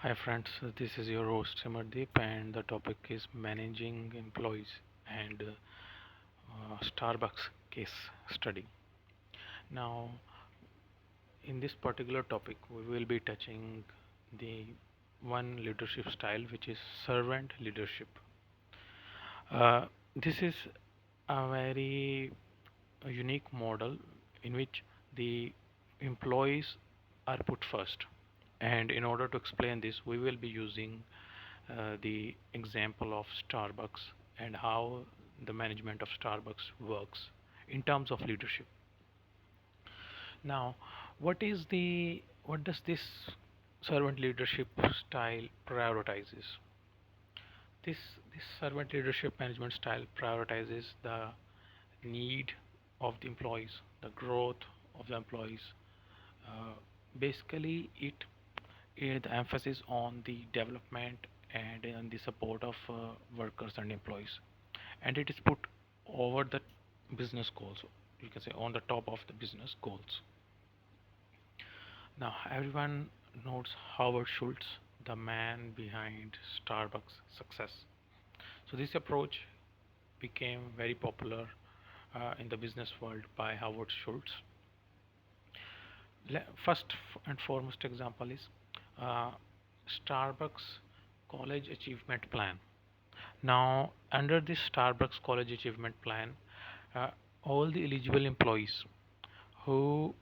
Hi friends, this is your host Simardeep and the topic is managing employees and Starbucks case study. Now, in this particular topic, we will be touching the one leadership style which is servant leadership. Uh, this is a very unique model in which the employees are put first. And in order to explain this, we will be using the example of Starbucks and how the management of Starbucks works in terms of leadership. Now, what does this servant leadership style prioritizes? This this servant leadership management style prioritizes the need of the employees, the growth of the employees. Uh, Basically, the emphasis on the development and on the support of workers and employees, and it is put over the business goals. You can say on the top of the business goals. Now, everyone knows Howard Schultz, the man behind Starbucks' success. So, this approach became very popular in the business world by Howard Schultz. First and foremost example is uh, Starbucks College Achievement Plan. Now, under this Starbucks College Achievement Plan, uh, all the eligible employees who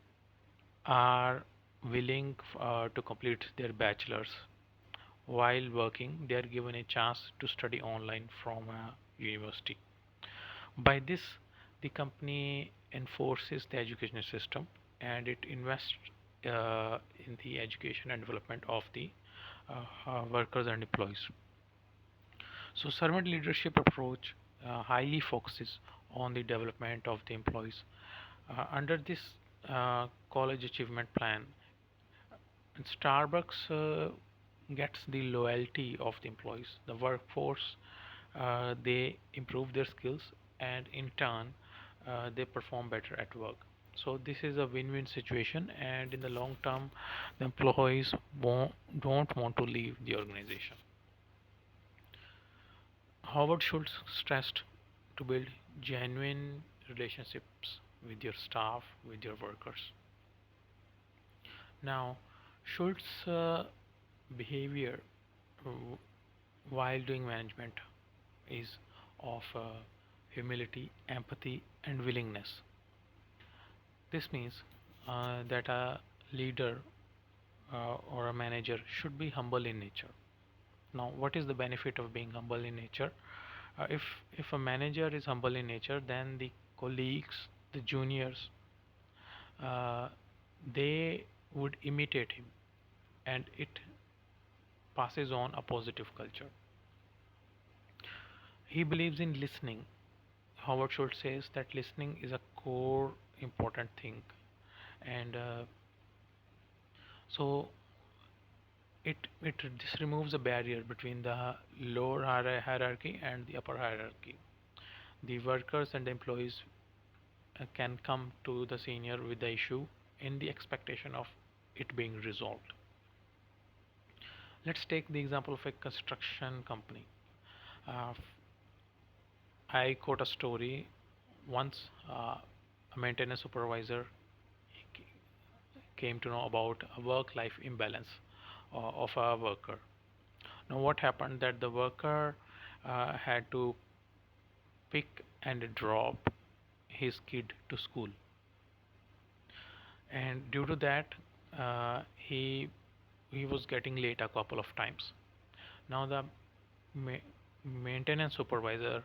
are willing to complete their bachelor's while working, they are given a chance to study online from a university. By this, the company enforces the education system and it invests in the education and development of the workers and employees. So, servant leadership approach highly focuses on the development of the employees. Under this college achievement plan, Starbucks gets the loyalty of the employees. The workforce they improve their skills and in turn they perform better at work. So this is a win-win situation, and in the long term, the employees don't want to leave the organization. Howard Schultz stressed to build genuine relationships with your staff, with your workers. Now, Schultz's behavior uh, while doing management is of humility, empathy, and willingness. This means that a leader or a manager should be humble in nature. Now, what is the benefit of being humble in nature? If a manager is humble in nature, then the colleagues, the juniors, uh, they would imitate him, and it passes on a positive culture. He believes in listening. Howard Schultz says that listening is a core important thing, and so it this removes a barrier between the lower hierarchy and the upper hierarchy. The workers and the employees can come to the senior with the issue in the expectation of it being resolved. Let's take the example of a construction company. Uh, I quote a story once. A maintenance supervisor came to know about a work-life imbalance of a worker. Now, what happened that the worker had to pick and drop his kid to school, and due to that, he was getting late a couple of times. Now, the ma- maintenance supervisor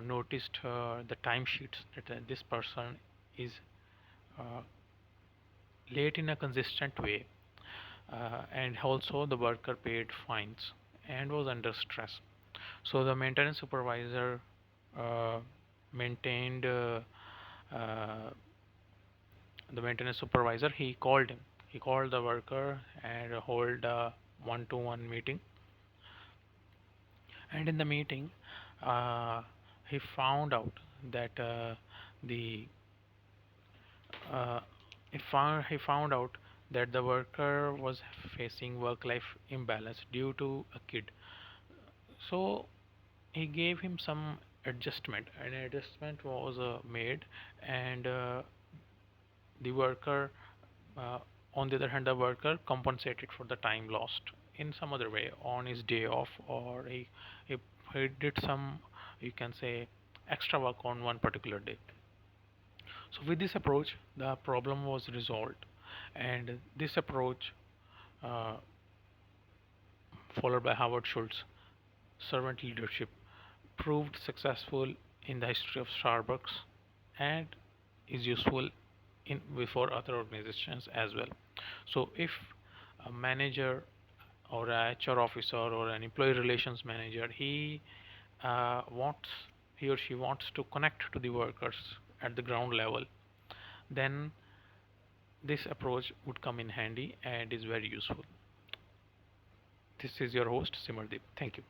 noticed the timesheets that this person is uh, late in a consistent way, and also the worker paid fines and was under stress. So the maintenance supervisor uh, maintained the maintenance supervisor. He called the worker and hold a one-to-one meeting. And in the meeting, uh, he found out that the uh, he found out that the worker was facing work-life imbalance due to a kid. So he gave him some adjustment. An adjustment was made, and the worker, uh, on the other hand, the worker compensated for the time lost in some other way on his day off, or he, he did some, you can say, extra work on one particular day. So with this approach, the problem was resolved, and this approach, uh, followed by Howard Schultz, servant leadership, proved successful in the history of Starbucks and is useful in for other organizations as well. So if a manager or a HR officer or an employee relations manager, wants he or she wants to connect to the workers at the ground level, then this approach would come in handy and is very useful. This is your host Simardeep. Thank you.